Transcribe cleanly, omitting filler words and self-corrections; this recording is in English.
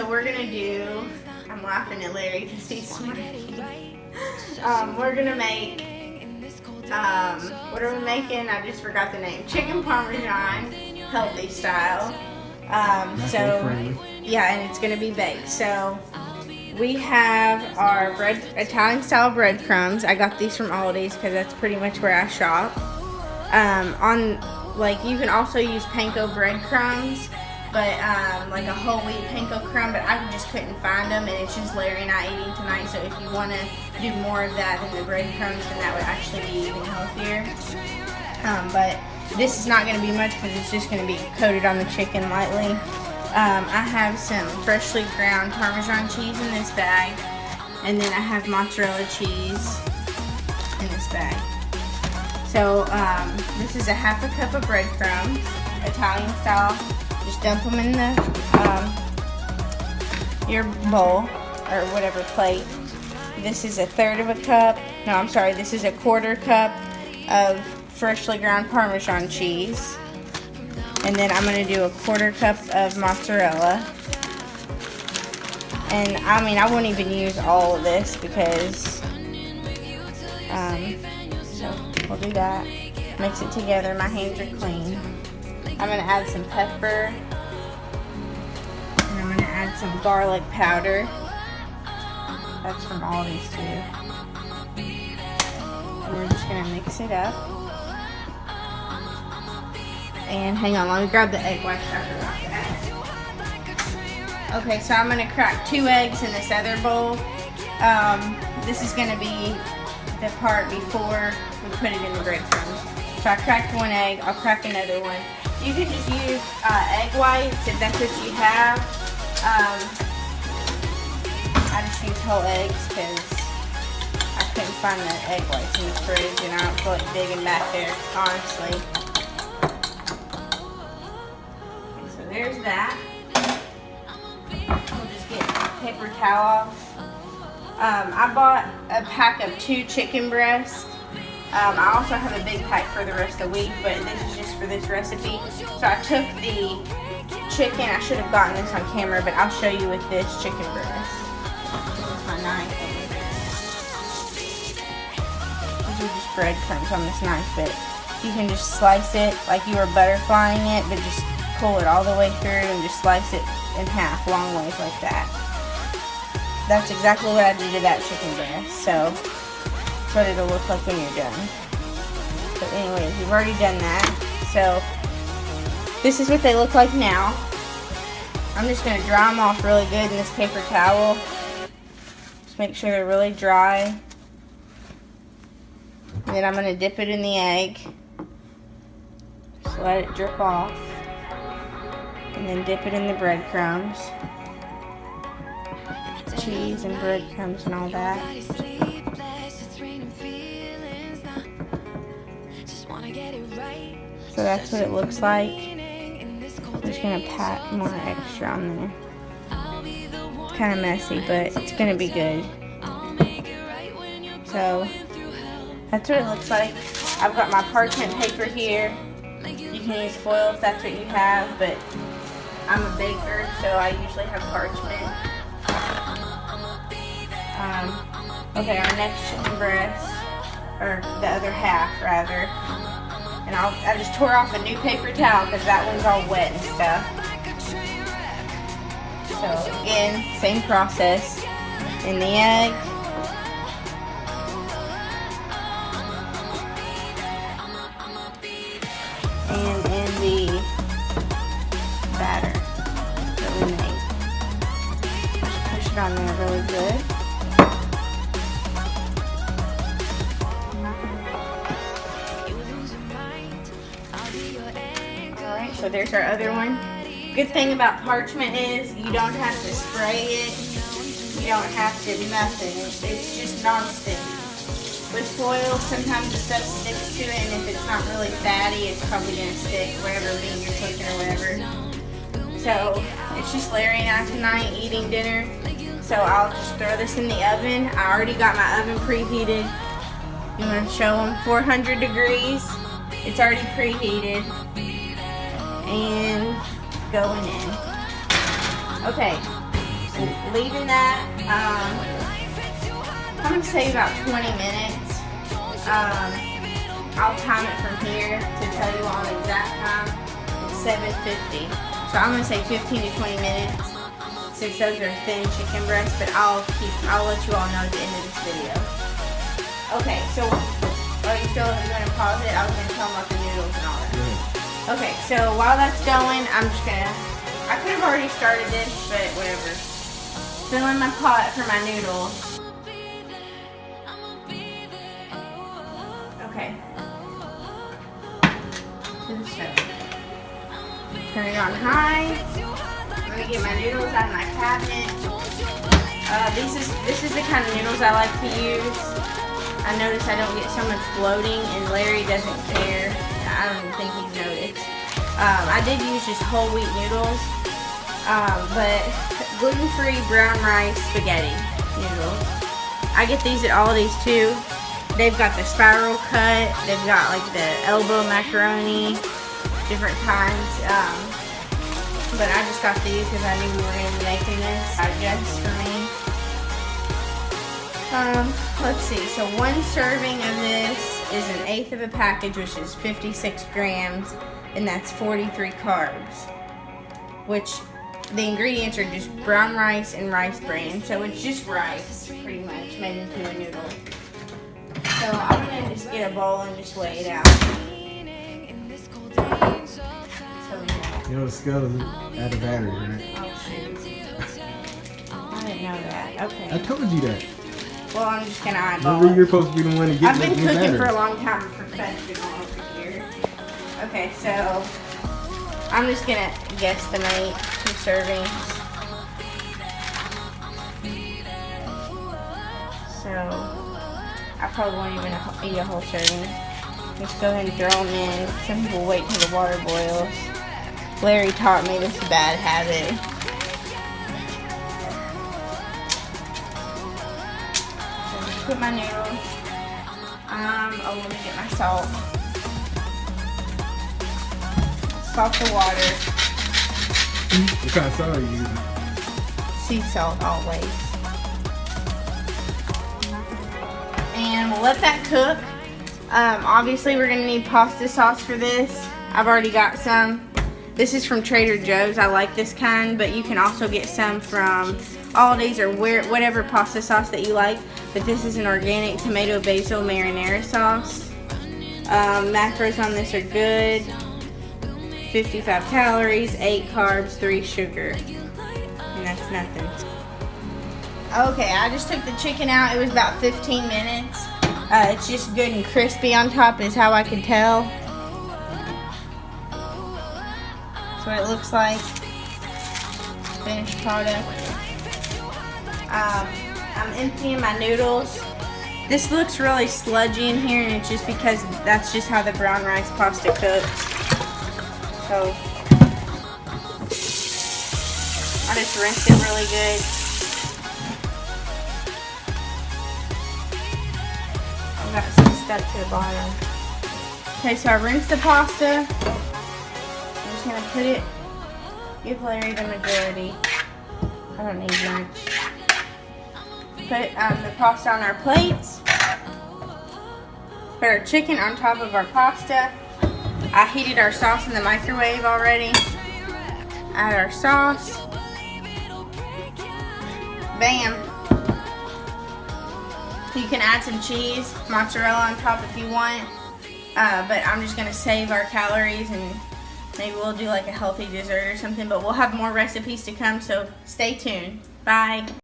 so we're gonna do, I'm laughing at Larry because he's smirking. We're gonna make, what are we making? I just forgot the name. Chicken Parmesan, healthy style. Yeah, and it's gonna be baked. So we have our Italian style breadcrumbs. I got these from Aldi's because that's pretty much where I shop. You can also use panko breadcrumbs, but like a whole wheat panko crumb, but I just couldn't find them, and it's just Larry and I eating tonight. So if you want to do more of that than the breadcrumbs, then that would actually be even healthier. But this is not going to be much because it's just going to be coated on the chicken lightly. I have some freshly ground Parmesan cheese in this bag, and then I have mozzarella cheese in this bag. So this is a half a cup of breadcrumbs, Italian style. Just dump them in your bowl or whatever plate. This is a third of a cup. No, I'm sorry. This is a quarter cup of freshly ground Parmesan cheese. And then I'm going to do a quarter cup of mozzarella. And I won't even use all of this because, so we'll do that. Mix it together. My hands are clean. I'm going to add some pepper. And I'm going to add some garlic powder. That's from Aldi's too. And we're just going to mix it up. And hang on, let me grab the egg whites after that. Okay, so I'm going to crack 2 eggs in this other bowl. This is going to be the part before we put it in the breadcrumbs. So I cracked 1 egg, I'll crack another one. You can just use egg whites if that's what you have. I just use whole eggs because I couldn't find the egg whites in the fridge and I don't feel like digging back there, honestly. So there's that. We'll just get a paper towel off. I bought a pack of 2 chicken breasts. I also have a big pack for the rest of the week, but this is just for this recipe. So I took the chicken. I should have gotten this on camera, but I'll show you with this chicken breast. This is my knife. These are just breadcrumbs on this knife, but you can just slice it like you were butterflying it, but just pull it all the way through and just slice it in half, long ways like that. That's exactly what I did to that chicken breast. So that's what it'll look like when you're done. But anyways, we've already done that. So this is what they look like now. I'm just going to dry them off really good in this paper towel. Just make sure they're really dry. And then I'm going to dip it in the egg. Just let it drip off. And then dip it in the breadcrumbs. Cheese and breadcrumbs and all that. So that's what it looks like. I'm just going to pat more extra on there. It's kind of messy, but it's going to be good. So that's what it looks like. I've got my parchment paper here. You can use foil if that's what you have, but I'm a baker, so I usually have parchment. Okay, our next chicken breast, or the other half rather. And I just tore off a new paper towel because that one's all wet and stuff. So again, same process. In the egg. And in the batter that we made. Just push it on there really good. Alright, so there's our other one. Good thing about parchment is you don't have to spray it. You don't have to do nothing. It's just non-stick. With foil, sometimes the stuff sticks to it, and if it's not really fatty, it's probably going to stick wherever meat you're cooking or whatever. So, it's just Larry and I tonight eating dinner. So I'll just throw this in the oven. I already got my oven preheated. You want to show them 400 degrees. It's already preheated. And going in. Okay, leaving that. I'm gonna say about 20 minutes. I'll time it from here to tell you on the exact time. It's 7:50. So I'm gonna say 15 to 20 minutes since those are thin chicken breasts, but I'll let you all know at the end of this video. Okay, so are you still gonna pause it? I was gonna tell them about the noodles and all that. Yeah. Okay, so while that's going, I could have already started this, but whatever. Filling my pot for my noodles. Okay. To the stove. Turn it on high. I'm gonna get my noodles out of my cabinet. This is the kind of noodles I like to use. I notice I don't get so much bloating, and Larry doesn't care. I don't even think he's noticed. I did use just whole wheat noodles, but gluten-free brown rice spaghetti noodles. I get these at Aldi's too. They've got the spiral cut. They've got like the elbow macaroni, different kinds. But I just got these because I knew we were going to be making this just for me. Let's see. So one serving of this is 1/8 of a package, which is 56 grams, and that's 43 carbs. Which the ingredients are just brown rice and rice bran. So it's just rice, pretty much, made into a noodle. So I'm going to just get a bowl and just weigh it out. You know the scale is out of battery, right? Oh shoot. I didn't know that. Okay. I told you that. Well, I'm just going to eyeball Remember, it. you're supposed to be the one to get I've been new cooking battery. for a long time. I'm professional over here. Okay, so I'm just going to guesstimate the servings. So I probably won't even eat a whole serving. Just go ahead and throw them in. Some people wait till the water boils. Larry taught me this bad habit. So just put my noodles. Oh, let me get my salt. Salt the water. What kind of salt are you using? Sea salt always. And we'll let that cook. Obviously we're gonna need pasta sauce for this. I've already got some. This is from Trader Joe's. I like this kind, but you can also get some from Aldi's or whatever pasta sauce that you like. But this is an organic tomato basil marinara sauce. Macros on this are good. 55 calories, 8 carbs, 3 sugar. And that's nothing. Okay, I just took the chicken out. It was about 15 minutes. It's just good and crispy on top is how I can tell. That's what it looks like. Finished product. I'm emptying my noodles. This looks really sludgy in here, and it's just because that's just how the brown rice pasta cooks. So I just rinsed it really good. I've got some stuck to the bottom. Okay, so I rinsed the pasta. I'm just gonna put it, give Larry the majority. I don't need much. Put the pasta on our plates. Put our chicken on top of our pasta. I heated our sauce in the microwave already. Add our sauce. Bam. You can add some cheese, mozzarella on top if you want. But I'm just gonna save our calories and maybe we'll do like a healthy dessert or something. But we'll have more recipes to come, so stay tuned. Bye.